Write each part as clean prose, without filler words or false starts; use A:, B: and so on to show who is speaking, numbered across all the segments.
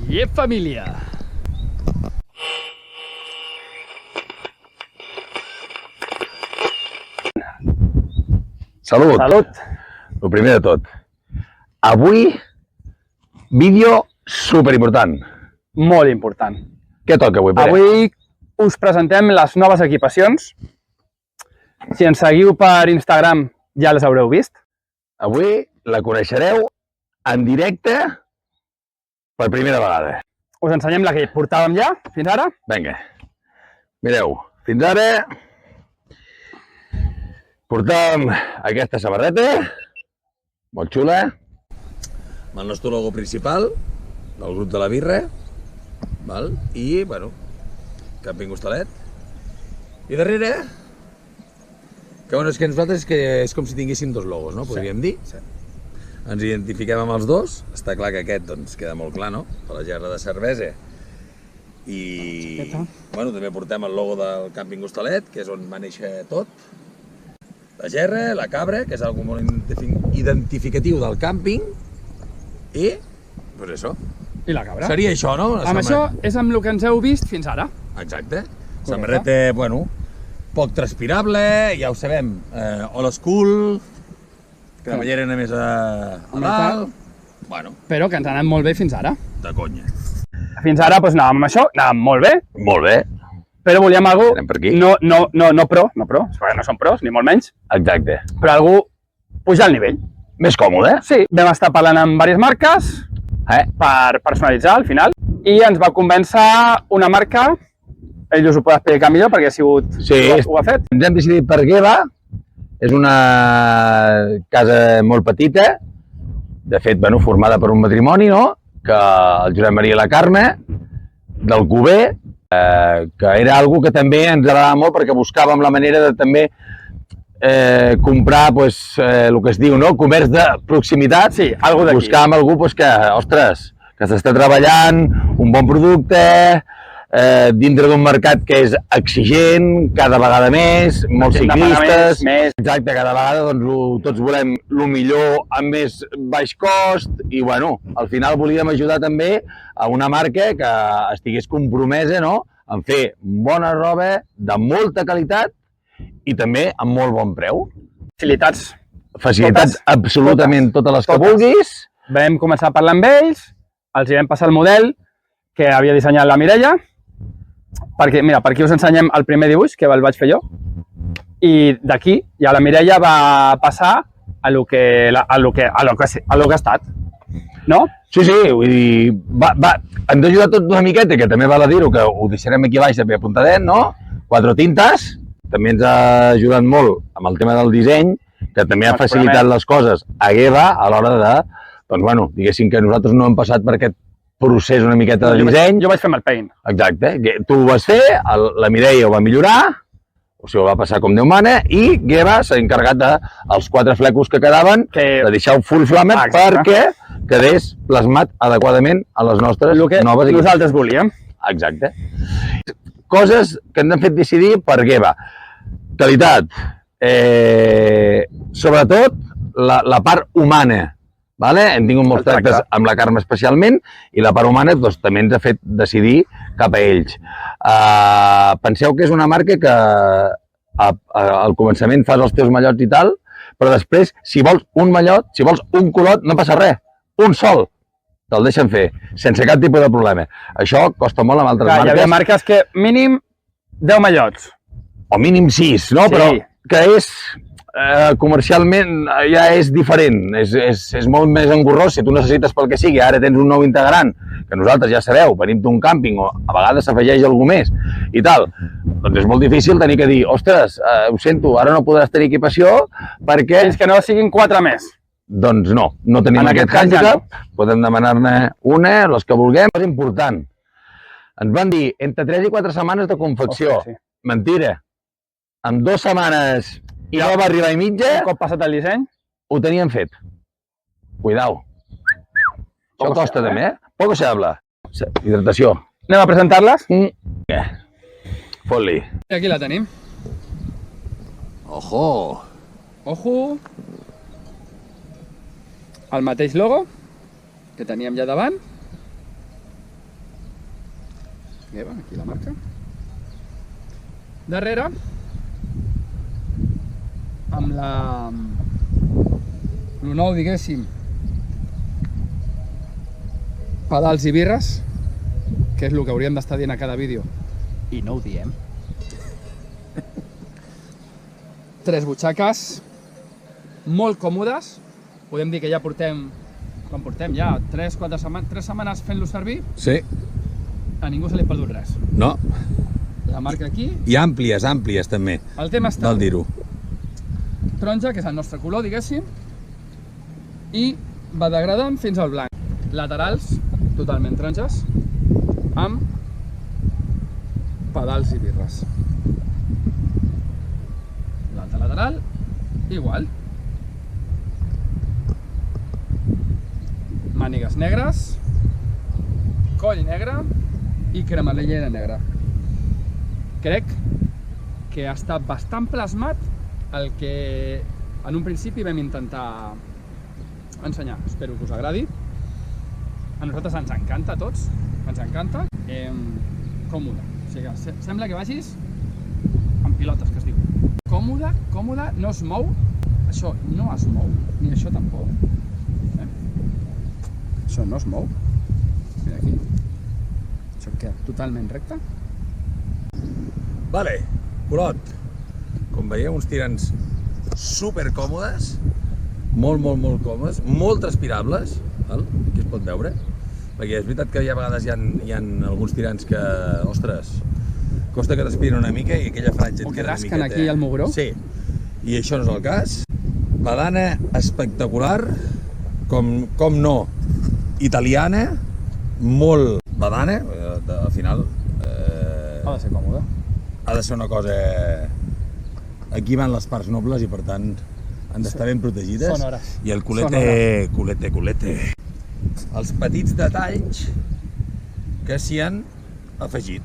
A: Iep, família!
B: Salut!
A: Salut!
B: El primer de tot. Avui, vídeo superimportant.
A: Molt important.
B: Què toca avui, Pere?
A: Avui us presentem les noves equipacions. Si ens seguiu per Instagram ja les haureu vist.
B: Avui la coneixereu en directe per primera vegada.
A: Us ensenyem la que portàvem ja, fins ara.
B: Vinga, mireu, fins ara portàvem aquesta samarreta, molt xula, amb el nostre logo principal del grup de la Birra, val? I, bueno, Camping Hostalet. I darrere, que bueno, és que nosaltres és com si tinguéssim dos logos, no? Podríem dir.
A: Sí.
B: Ens identifiquem amb els dos, està clar que aquest doncs, queda molt clar, no? Per la gerra de cervesa. I bueno, també portem el logo del Càmping Hostalet, que és on va néixer tot. La gerra, la cabra, que és algo molt identificatiu del càmping. I, doncs això.
A: I la cabra.
B: Seria això, no?
A: Amb això és amb el que ens heu vist fins ara.
B: Exacte. Samarreta, bueno, poc transpirable, ja ho sabem, old school, cremallera només a dalt, bueno.
A: Però que ens ha anat molt bé fins ara.
B: De conya.
A: Fins ara doncs, anàvem amb això, anàvem molt bé.
B: Molt bé.
A: Però volíem algú
B: no
A: pro, perquè no som pros, ni molt menys.
B: Exacte.
A: Però algú pujar el nivell.
B: Més còmode.
A: Sí, vam estar parlant amb diverses marques per personalitzar al final i ens va convèncer una marca, ell us ho pot explicar millor perquè ha sigut, ho ha fet.
B: Ens hem decidit per Geva, és una casa molt petita, de fet, bueno, formada per un matrimoni, no? Que el Josep Maria i la Carme, del Cuber, que era algo que també ens agradava molt perquè buscàvem la manera de també comprar, pues, el que es diu, no? Comerç de proximitat.
A: Sí, algo d'aquí.
B: Buscàvem algú pues, que, ostres, que s'està treballant, un bon producte, dintre d'un mercat que és exigent, cada vegada més, molts ciclistes. Exacte, cada vegada doncs, tots volem el millor amb més baix cost i bueno, al final volíem ajudar també a una marca que estigués compromesa, no?, en fer bona roba de molta qualitat i també amb molt bon preu. Facilitats absolutament totes les que vulguis.
A: Vam començar a parlar amb ells, els hi vam passar el model que havia dissenyat la Mireia, perquè, mira, per aquí us ensenyem el primer dibuix, que el vaig fer jo, i d'aquí ja la Mireia va passar a lo que ha estat, no?
B: Sí, vull dir, ens ha ajudat tot una miqueta, que també val a dir-ho, que ho deixarem aquí baix també apuntadet, no? 4 tintes, també ens ha ajudat molt amb el tema del disseny, que també ha facilitat les coses a Geva a l'hora de, doncs bueno, diguéssim que nosaltres no hem passat per aquest procés una miqueta de disseny.
A: Jo vaig fer amb el Paint.
B: Exacte. Tu ho vas fer, la Mireia ho va millorar, o sigui, ho va passar com Déu mana, i Geva s'ha encarregat dels 4 flecos que quedaven, de deixar-ho full flamer perquè quedés plasmat adequadament a les nostres noves equipes.
A: Nosaltres volíem.
B: Exacte. Coses que ens han fet decidir per Geva. Qualitat. Sobretot la part humana. Hem tingut molts tractes amb la Carme especialment i la part humana també ens ha fet decidir cap a ells. Penseu que és una marca que al començament fas els teus mallots i tal, però després, si vols un mallot, si vols un culot, no passa res. Un sol. Te'l deixen fer, sense cap tipus de problema. Això costa molt amb altres marques.
A: Hi havia marques que mínim 10 mallots.
B: O mínim 6, no? Però que és... comercialment ja és diferent, és molt més engorrós si tu necessites pel que sigui, ara tens un nou integrant, que nosaltres ja sabeu, venim d'un càmping o a vegades s'afegeix algú més i tal, doncs és molt difícil tenir que dir, ostres, ho sento, ara no podràs tenir equipació perquè...
A: Fins que no siguin 4 més.
B: Doncs no tenim aquest handicap, podem demanar-ne una, les que vulguem. És important, ens van dir entre 3 i 4 setmanes de confecció, mentira, en 2 setmanes... I no va arribar i mitja...
A: Un cop passat el disseny...
B: Ho teníem fet. Cuidao. Això costa també, Poco se habla. Hidratació.
A: Anem a presentar-les?
B: Fot-li.
A: I aquí la tenim.
B: Ojo!
A: Ojo! El mateix logo que teníem ja davant. Geva, aquí la marca. Darrere, amb el nou, diguéssim, pedals i birres, que és el que hauríem d'estar dient a cada vídeo, i no ho diem. 3 butxaques, molt còmodes, podem dir que ja portem, quan portem ja 3-4 setmanes, 3 setmanes fent-lo servir,
C: Sí.
A: a ningú se li ha perdut res.
C: No.
A: La marca aquí,
C: I àmplies també,
A: el tema està
C: val dir-ho.
A: taronja, que és el nostre color, diguéssim, i va degradant fins al blanc. Laterals, totalment taronges, amb pedals i birres. L'altre lateral, igual. Mànigues negres, coll negre i cremallera negra. Crec que ha estat bastant plasmat el que en un principi vam intentar ensenyar. Espero que us agradi. A nosaltres ens encanta a tots, ens encanta. Còmode, o sigui, sembla que vagis amb pilotes, que es diu. Còmode, còmode, no es mou, això no es mou, ni això tampoc. Això no es mou, mira aquí, això queda totalment recte.
C: Vale, Olot, com veieu, uns tirants super còmodes, molt còmodes, molt transpirables, val? Aquí es pot veure, perquè és veritat que a vegades hi ha alguns tirants que, ostres, costa que transpirin una mica i aquella franja et
A: O que
C: queda una
A: rasquen
C: miqueta...
A: aquí al mugró.
C: Sí, i això no és el cas. Badana espectacular, com no, italiana, molt badana, al final...
A: Ha de ser còmode.
C: Ha de ser una cosa... Aquí van les parts nobles i per tant han d'estar ben protegides.
A: Són hores.
C: I el culete, culete. Els petits detalls que s'hi han afegit.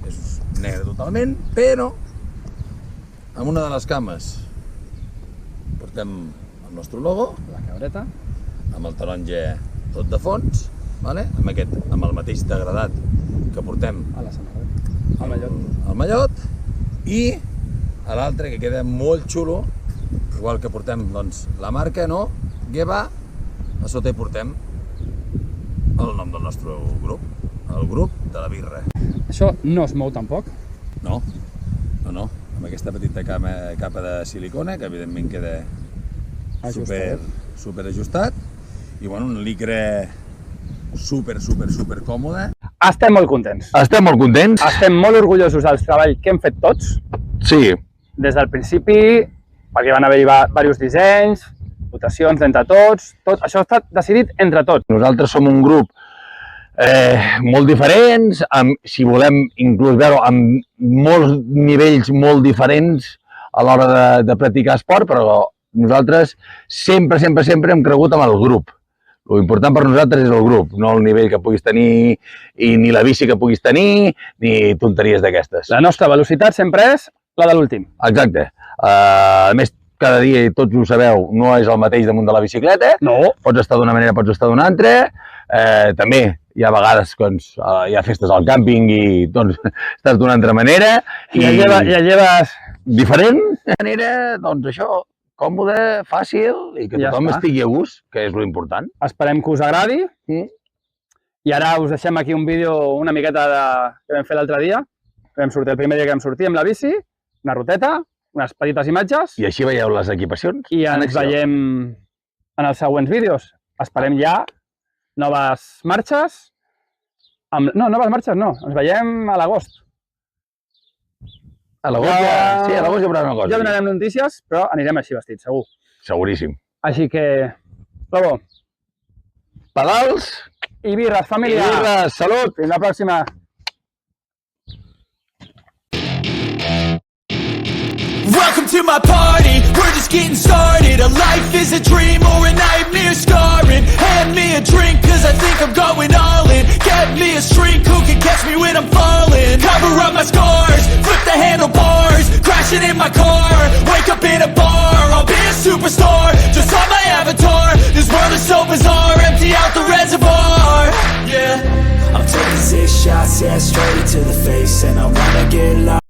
C: És negre totalment, però amb una de les cames portem el nostre logo,
A: La cabreta.
C: amb el taronja tot de fons, vale? Amb el mateix degradat que portem
A: A la samarreta. Al mallot.
C: el mallot, i a l'altre que queda molt xulo, igual que portem doncs, la marca, no? Geva, a sota hi portem el nom del nostre grup, el grup de la birra.
A: Això no es mou tampoc.
C: No, amb aquesta petita capa de silicona, que evidentment queda super ajustat, i bueno, un licra super còmode.
A: Estem molt contents.
B: Estem molt contents.
A: Estem molt orgullosos del treball que hem fet tots,
B: Sí,
A: des del principi, perquè van haver-hi diversos dissenys, votacions entre tots, això ha estat decidit entre tots.
B: nosaltres som un grup molt diferents, si volem inclús veure, amb molts nivells molt diferents a l'hora de practicar esport, però nosaltres sempre hem cregut en el grup. Lo important per nosaltres és el grup, no el nivell que puguis tenir, i ni la bici que puguis tenir, ni tonteries d'aquestes.
A: La nostra velocitat sempre és la de l'últim.
B: Exacte. A més, cada dia, i tots ho sabeu, no és el mateix damunt de la bicicleta.
A: No.
B: Pots estar d'una manera, pots estar d'una altra. També hi ha vegades doncs, hi ha festes al càmping i doncs, estàs d'una altra manera.
A: I ja lleves...
B: Diferent manera, doncs això, còmode, fàcil i que
A: Ja
B: tothom
A: està.
B: estigui a gust, que és l'important.
A: Esperem que us agradi. I ara us deixem aquí un vídeo una miqueta que vam fer l'altre dia. Vam sortir el primer dia que vam sortir amb la bici, una ruteta, unes petites imatges,
B: I així veieu les equipacions.
A: i ens veiem en els següents vídeos. Esperem ja noves marxes. No, noves marxes no, ens veiem a l'agost.
B: A l'agost ja... Sí, a l'agost hi haurà una cosa.
A: Ja donarem notícies, però anirem així vestits, segur.
B: Seguríssim.
A: Així que, Lobo,
B: Pedals
A: i birres,
B: i
A: família!
B: birres. Salut!
A: Fins la pròxima!
D: Welcome to my party, we're just getting started. A life is a dream or a nightmare scarring. Hand me a drink cause I think I'm going all in. Get me a shrink who can catch me when I'm falling. Cover up my scars, flip the handlebars. Crashing in my car, wake up in a bar. I'll be a superstar, just on my avatar. This world is so bizarre, empty out the reservoir. Yeah, I'm taking 6 shots, yeah, straight to the face. And I wanna get lost.